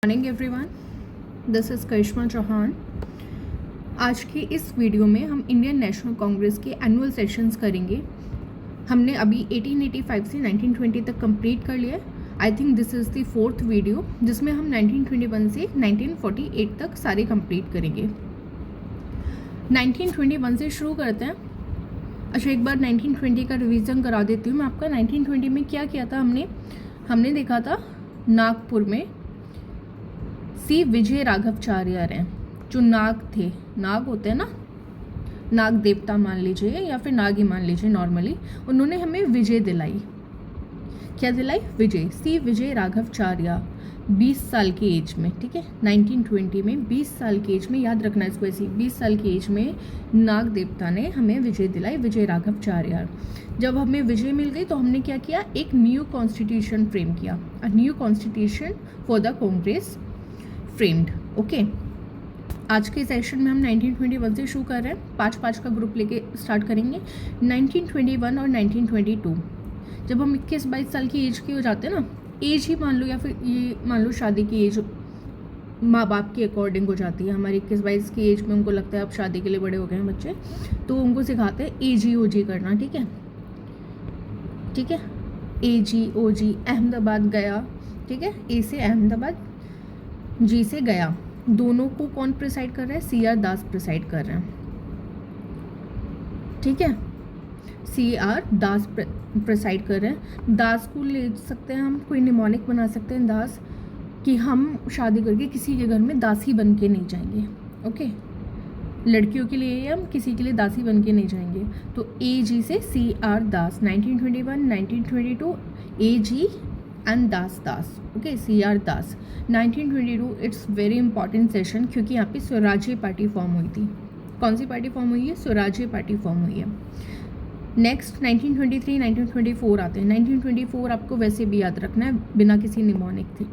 Morning everyone, this is करिश्मा चौहान। आज की इस वीडियो में हम इंडियन नेशनल कांग्रेस के एनुअल सेशंस करेंगे। हमने अभी 1885 से 1920 तक कंप्लीट कर लिया है। I think this is the fourth video जिसमें हम 1921 से 1948 तक सारे कंप्लीट करेंगे। 1921 से शुरू करते हैं। अच्छा, एक बार 1920 का रिवीजन करा देती हूँ मैं आपका। 1920 में क्या किया था हमने देखा था नागपुर में सी विजय राघवाचार्य हैं, जो नाग थे। नाग होते हैं ना, नाग देवता मान लीजिए या फिर नाग ही मान लीजिए नॉर्मली। उन्होंने हमें विजय दिलाई। क्या दिलाई? विजय। सी विजय राघवाचार्य 20 साल की एज में, ठीक है। 1920 में 20 साल की एज में, याद रखना इसको ऐसे, 20 साल की एज में नाग देवता ने हमें विजय दिलाई, विजय राघवाचार्य। जब हमें विजय मिल गई तो हमने क्या किया? एक न्यू कॉन्स्टिट्यूशन फ्रेम किया, a new constitution for the Congress framed. Okay, आज के सेशन में हम 1921 से शुरू कर रहे हैं। 5-5 का ग्रुप लेके स्टार्ट करेंगे। 1921 और 1922, जब हम 21-22 साल की एज के हो जाते हैं ना, एज ही मान लो या फिर ये मान लो शादी की एज माँ बाप के अकॉर्डिंग हो जाती है। हमारी 21-22 की एज में उनको लगता है अब शादी के लिए बड़े हो गए हैं बच्चे, तो उनको सिखाते हैं AG-OG करना, ठीक है। ठीक है, AG-OG। अहमदाबाद गया, ठीक है, ए से अहमदाबाद, जी से गया। दोनों को कौन प्रिसाइड कर रहा है? CR दास प्रिसाइड कर रहे हैं, ठीक है। CR दास प्रिसाइड कर रहे हैं। दास को ले सकते हैं हम, कोई निमोनिक बना सकते हैं दास, कि हम शादी करके किसी के घर में दासी बन के नहीं जाएंगे। ओके, लड़कियों के लिए हम किसी के लिए दासी बन के नहीं जाएंगे। तो AG से CR Das. 1921, 1922 AG and Das. Okay, CR Das. 1922 it's very important session, क्योंकि यहाँ पे स्वराज्य पार्टी फॉर्म हुई थी। कौन सी पार्टी फॉर्म हुई है? स्वराज्य पार्टी फॉर्म हुई है। नेक्स्ट 1923, 1924 आते हैं। 1924 आपको वैसे भी याद रखना है, बिना किसी निमोनिक थे।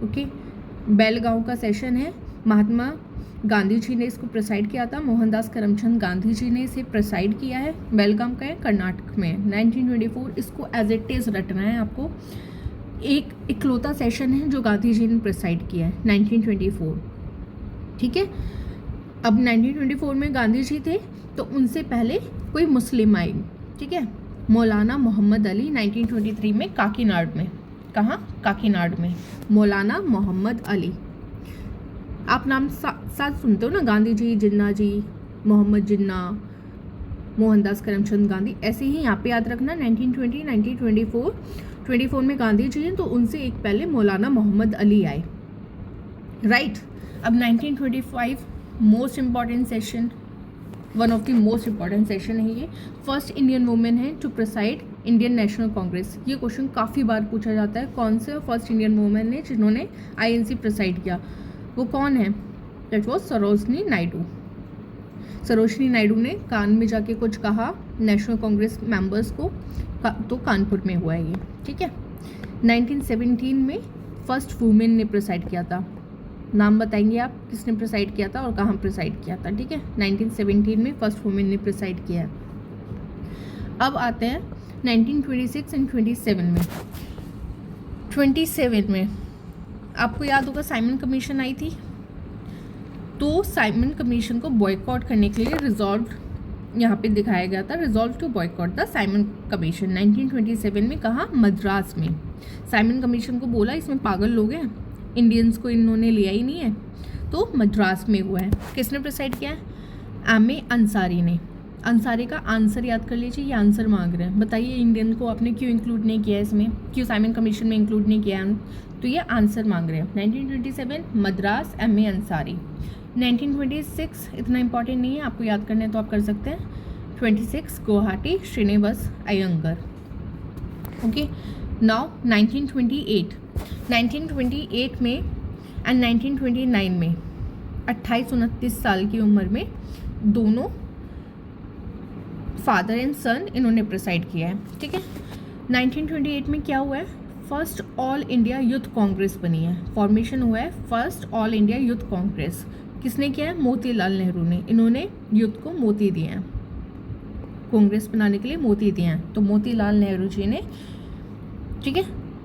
ओके, बेलगांव का सेशन है। महात्मा गांधी जी ने इसको प्रिसाइड किया था। मोहनदास करमचंद गांधी जी ने इसे प्रिसाइड किया है। बेलगाम का है, कर्नाटक में। 1924 इसको एज इट इज रटना है आपको। एक इकलौता सेशन है जो गांधी जी ने प्रिसाइड किया है, 1924, ठीक है। अब 1924 में गांधी जी थे, तो उनसे पहले कोई मुस्लिम आई, ठीक है, मौलाना मोहम्मद अली। 1923 में काकीनाड में। कहाँ? काकीनाड में मौलाना मोहम्मद अली। आप नाम साथ सुनते हो ना, गांधी जी, जिन्ना जी, मोहम्मद जिन्ना, मोहनदास करमचंद गांधी, ऐसे ही यहाँ पे याद रखना। 1920, 1924, 24 में गांधी जी हैं, तो उनसे एक पहले मौलाना मोहम्मद अली आए, राइट। अब 1925 most important session, one of the most important session है ये। फर्स्ट इंडियन वुमेन है to preside Indian National Congress. ये क्वेश्चन काफ़ी बार पूछा जाता है, कौन से फर्स्ट इंडियन वुमेन ने जिन्होंने INC प्रिसाइड किया, वो कौन है? That was Sarojini Naidu. सरोजनी नायडू ने कान में जाके कुछ कहा नेशनल कांग्रेस मेंबर्स को, तो कानपुर में हुआ है ये, ठीक है। 1917 में फर्स्ट वुमेन ने प्रिसाइड किया था। नाम बताएंगे आप, किसने प्रिसाइड किया था और कहाँ प्रिसाइड किया था, ठीक है। 1917 में फर्स्ट वुमेन ने प्रिसाइड किया है। अब आते हैं 1926 एंड 27 में। 27 में आपको याद होगा साइमन कमीशन आई थी, तो साइमन कमीशन को बॉयकॉट करने के लिए रिजॉल्व यहाँ पे दिखाया गया था, resolve to boycott the Simon Commission. 1927 में कहा? मद्रास में। साइमन कमीशन को बोला इसमें पागल लोग हैं, इंडियंस को इन्होंने लिया ही नहीं है, तो मद्रास में हुआ है। किसने प्रिसाइड किया है? MA अंसारी ने। अंसारी का आंसर याद कर लीजिए, ये आंसर मांग रहे हैं, बताइए इंडियन को आपने क्यों इंक्लूड नहीं किया इसमें, क्यों साइमन कमीशन में इंक्लूड नहीं किया, तो ये आंसर मांग रहे हैं। 1927 मद्रास, MA अंसारी। 1926 इतना इंपॉर्टेंट नहीं है, आपको याद करना है तो आप कर सकते हैं। 26 गुवाहाटी, श्रीनिवास अयंगर। ओके, नाउ 1928 में एंड 1929 में 28-29 साल की उम्र में दोनों फादर एंड सन इन्होंने प्रिसाइड किया है, ठीक है। 1928 में क्या हुआ है? First all India youth Congress बनी है, फॉर्मेशन हुआ है first all India youth Congress. किसने किया है? मोतीलाल नेहरू ने। इन्होंने यूथ को मोती दिए हैं, कांग्रेस बनाने के लिए मोती दिए हैं, तो मोतीलाल नेहरू जी ने, ठीक है।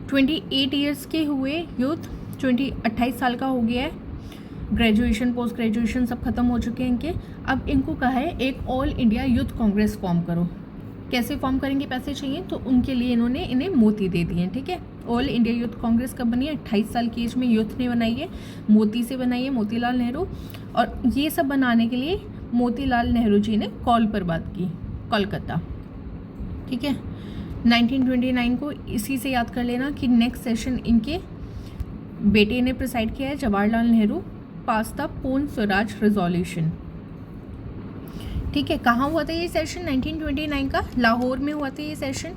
28 ईयर्स के हुए यूथ 28 साल का हो गया है, ग्रेजुएशन पोस्ट ग्रेजुएशन सब खत्म हो चुके हैं इनके। अब इनको कहा है एक all India youth Congress form करो। कैसे फॉर्म करेंगे, पैसे चाहिए, तो उनके लिए इन्होंने इन्हें मोती दे दिए। ठीक है, ऑल इंडिया यूथ कांग्रेस कब बनी है, 28 साल की एज में यूथ ने बनाई है, मोती से बनाई है, मोतीलाल नेहरू। और ये सब बनाने के लिए मोतीलाल नेहरू जी ने कॉल पर बात की, कोलकाता। ठीक है, 1929 को इसी से याद कर लेना कि नेक्स्ट सेशन इनके बेटे ने प्रिसाइड किया है, जवाहरलाल नेहरू, पास द पूर्ण स्वराज रेजोल्यूशन। ठीक है, कहाँ हुआ था ये सेशन, 1929 का लाहौर में हुआ था ये सेशन।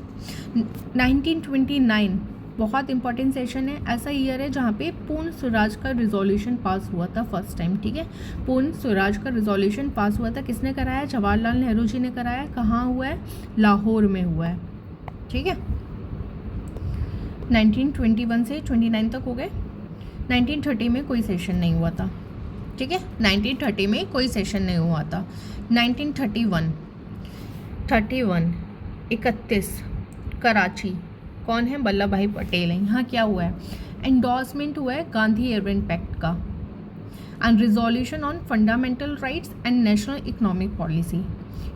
1929 बहुत इंपॉर्टेंट सेशन है, ऐसा ईयर है जहाँ पे पूर्ण स्वराज का रिजोल्यूशन पास हुआ था फर्स्ट टाइम। ठीक है, पूर्ण स्वराज का रिजोल्यूशन पास हुआ था, किसने कराया, जवाहरलाल नेहरू जी ने कराया। कहाँ हुआ है, लाहौर में हुआ है। ठीक है, 1921 से 29 तक हो गए। 1930 में कोई सेशन नहीं हुआ था। ठीक है, 1930 में कोई सेशन नहीं हुआ था। 1931 कराची, कौन है, वल्लभ भाई पटेल है। यहाँ क्या हुआ है, एंडोर्समेंट हुआ है गांधी इरविन पैक्ट का and resolution on fundamental rights and national economic policy.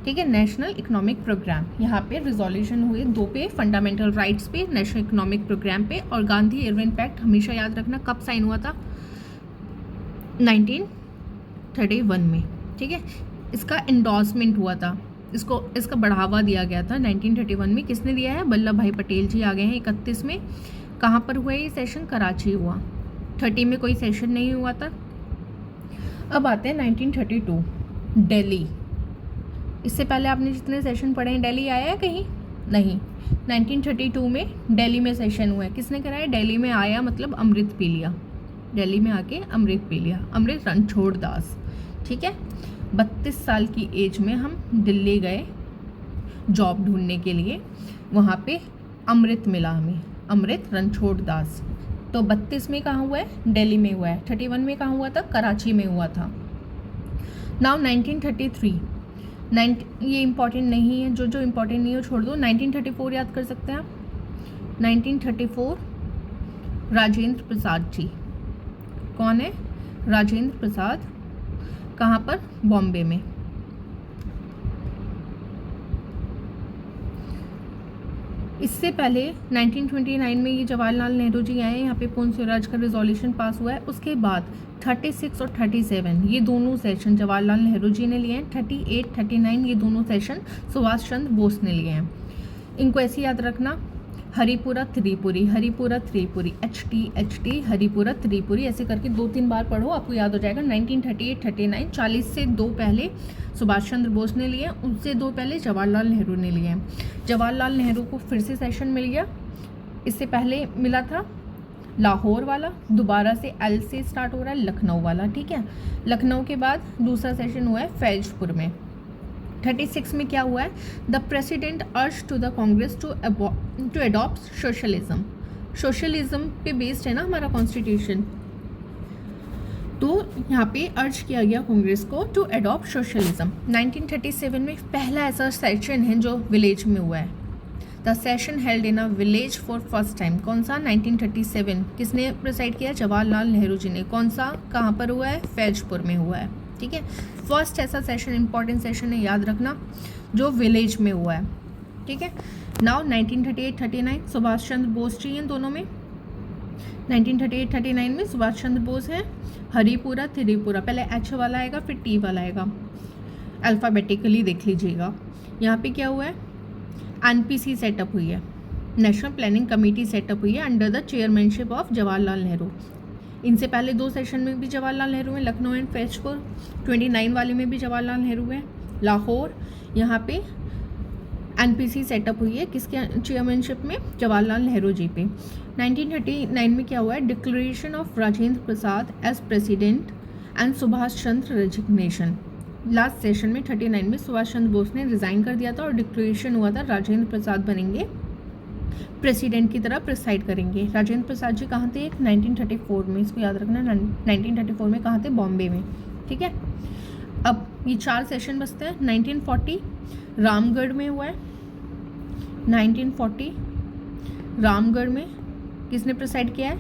ठीक है, नेशनल इकोनॉमिक प्रोग्राम, यहाँ पे रिजोल्यूशन हुए 2 पे, फंडामेंटल राइट्स पे, नेशनल इकोनॉमिक प्रोग्राम पे। और गांधी इरविन पैक्ट हमेशा याद रखना कब साइन हुआ था, 1931 में। ठीक है, इसका एंडोर्समेंट हुआ था, इसका बढ़ावा दिया गया था 1931 में। किसने दिया है, वल्लभ भाई पटेल जी आ गए हैं 31 में। कहाँ पर हुआ ये सेशन, कराची हुआ। 30 में कोई सेशन नहीं हुआ था। अब आते हैं 1932, दिल्ली। इससे पहले आपने जितने सेशन पढ़े हैं, दिल्ली आया है कहीं, नहीं। 1932 में दिल्ली में सेशन हुआ है, किसने कराया, दिल्ली में आया मतलब अमृत पी लिया, दिल्ली में आके अमृत पी लिया, अमृत रणछोड़ दास। ठीक है, 32 साल की एज में हम दिल्ली गए जॉब ढूंढने के लिए, वहाँ पे अमृत मिला हमें, अमृत रणछोड़ दास। तो 32 में कहाँ हुआ है, दिल्ली में हुआ है। 31 में कहाँ हुआ था, कराची में हुआ था। नाउ 1933, ये इंपॉर्टेंट नहीं है, जो इंपॉर्टेंट नहीं है छोड़ दो। 1934 याद कर सकते हैं आप, 1934 राजेंद्र प्रसाद जी, कौन है, राजेंद्र प्रसाद, कहाँ पर, बॉम्बे में। इससे पहले 1929 में ये जवाहरलाल नेहरू जी आए, यहाँ पे पूर्ण स्वराज का रिजोल्यूशन पास हुआ है। उसके बाद 36 और 37 ये दोनों सेशन जवाहरलाल नेहरू जी ने लिए हैं। 38, 39 ये दोनों सेशन सुभाष चंद्र बोस ने लिए हैं। इनको ऐसे याद रखना, हरिपुरा त्रिपुरी, हरिपुरा त्रिपुरी, HT हरिपुरा त्रिपुरी, ऐसे करके 2-3 बार पढ़ो, आपको याद हो जाएगा। 1938, 39, 40 से 2 पहले सुभाष चंद्र बोस ने लिए, उससे 2 पहले जवाहरलाल नेहरू ने लिए हैं। जवाहरलाल नेहरू को फिर से सेशन मिल गया, इससे पहले मिला था लाहौर वाला, दोबारा से L से स्टार्ट हो रहा है, लखनऊ वाला। ठीक है, लखनऊ के बाद दूसरा सेशन हुआ है फैजपुर में। 36 में क्या हुआ है, the president urge to the Congress to adopt socialism. Socialism पे बेस्ड है ना हमारा कॉन्स्टिट्यूशन, तो यहाँ पे अर्ज किया गया कांग्रेस को टू अडॉप्ट सोशलिज्म। 1937 में पहला ऐसा सेशन है जो विलेज में हुआ है, the session held in a village for first time. कौन सा, 1937, किसने प्रिसाइड किया, जवाहरलाल नेहरू जी ने। कौन सा, कहाँ पर हुआ है, फैजपुर में हुआ है। ठीक है, फर्स्ट ऐसा सेशन, इंपॉर्टेंट सेशन है, याद रखना, जो विलेज में हुआ है। ठीक है, नाउ 1938, 39 सुभाष चंद्र बोस जी हैं दोनों में। 1938, 39 में सुभाष चंद्र बोस हैं। हरिपुरा त्रिपुरा, पहले H वाला आएगा फिर T वाला आएगा, अल्फ़ाबेटिकली देख लीजिएगा। यहाँ पे क्या हुआ है, NPC सेटअप हुई है, नेशनल प्लानिंग कमेटी सेटअप हुई है under the chairmanship of Jawaharlal Nehru. इनसे पहले 2 सेशन में भी जवाहरलाल नेहरू हैं, लखनऊ एंड फैजपुर। 29 वाले में भी जवाहरलाल नेहरू हैं, लाहौर। यहाँ पे NPC सेटअप हुई है, किसके चेयरमैनशिप में, जवाहरलाल नेहरू जी पे। 1939 में क्या हुआ है, declaration of Rajendra Prasad as president and Subhash Chandra resignation. Last session में 39 में सुभाष चंद्र बोस ने रिज़ाइन कर दिया था और डिक्लेरेशन हुआ था राजेंद्र प्रसाद बनेंगे प्रेसिडेंट की तरह प्रिसाइड करेंगे। राजेंद्र प्रसाद जी कहाँ थे, 1934 में, इसको याद रखना, 1934 में कहाँ थे, बॉम्बे में। ठीक है, अब ये 4 सेशन बचते हैं। 1940 रामगढ़ में हुआ है, 1940 रामगढ़ में किसने प्रिसाइड किया है,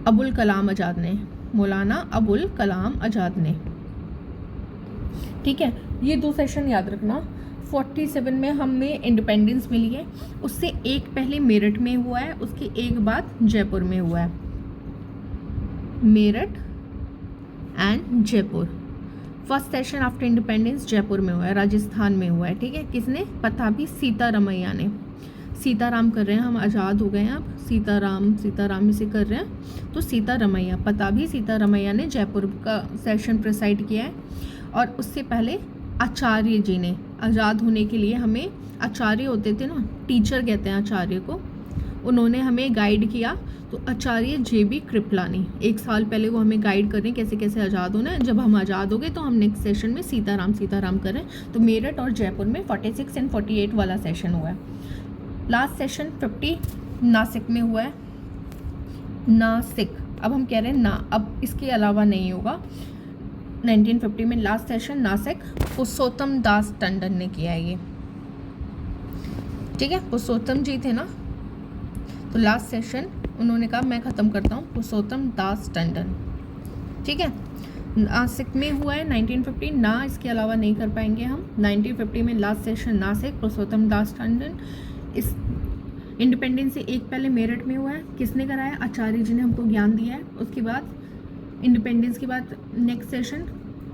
अबुल कलाम आज़ाद ने, मौलाना अबुल कलाम आज़ाद ने। ठीक है, ये 2 सेशन याद रखना। 47 में हमें इंडिपेंडेंस मिली है, उससे एक पहले मेरठ में हुआ है, उसके एक बाद जयपुर में हुआ है। Meerut and Jaipur. First session after independence Jaipur में हुआ है, राजस्थान में हुआ है। ठीक है, किसने? पताबी सीतारमैया ने। सीताराम कर रहे हैं हम, आज़ाद हो गए हैं अब, सीताराम से कर रहे हैं, तो सीतारमैया, पताबी सीतारमैया ने जयपुर का सेशन प्रिसाइड किया है। और उससे पहले आचार्य जी ने, आज़ाद होने के लिए हमें आचार्य होते थे ना, टीचर कहते हैं आचार्य को, उन्होंने हमें गाइड किया, तो आचार्य JB कृपलानी 1 साल पहले वो हमें गाइड कर रहे हैं कैसे कैसे आज़ाद होना है। जब हम आज़ाद हो गए तो हम नेक्स्ट सेशन में सीताराम कर रहे हैं। तो मेरठ और जयपुर में 46 एंड 48 वाला सेशन हुआ है। लास्ट सेशन 50 नासिक में हुआ है, नासिक। अब हम कह रहे हैं ना, अब इसके अलावा नहीं होगा। 1950 में लास्ट सेशन नासिक, पुरुषोत्तम दास टंडन ने किया है ये। ठीक है, पुरुषोत्तम जी थे ना, तो लास्ट सेशन उन्होंने कहा मैं ख़त्म करता हूँ, पुरुषोत्तम दास टंडन। ठीक है, नासिक में हुआ है 1950, ना इसके अलावा नहीं कर पाएंगे हम। 1950 में लास्ट सेशन नासिक, पुरुषोत्तम दास टंडन। इस इंडिपेंडेंस से एक पहले मेरठ में हुआ है, किसने कराया? आचार्य जी ने हमको ज्ञान दिया है। उसके बाद इंडिपेंडेंस के बाद नेक्स्ट सेशन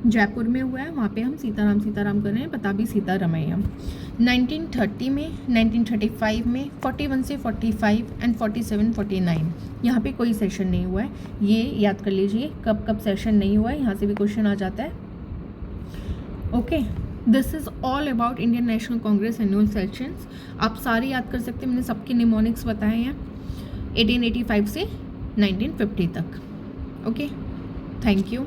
जयपुर में हुआ है, वहाँ पे हम सीताराम कर रहे हैं, पताबी सीतारमैया। 1930 में, 1935 में, 41 से 45 एंड 47, 49 यहाँ पे कोई सेशन नहीं हुआ है। ये याद कर लीजिए कब कब सेशन नहीं हुआ है, यहाँ से भी क्वेश्चन आ जाता है। Okay, this is all about Indian National Congress annual sessions. आप सारे याद कर सकते हैं, मैंने सबके निमोनिक्स बताए हैं 1885 से 1950 तक। Okay, thank you.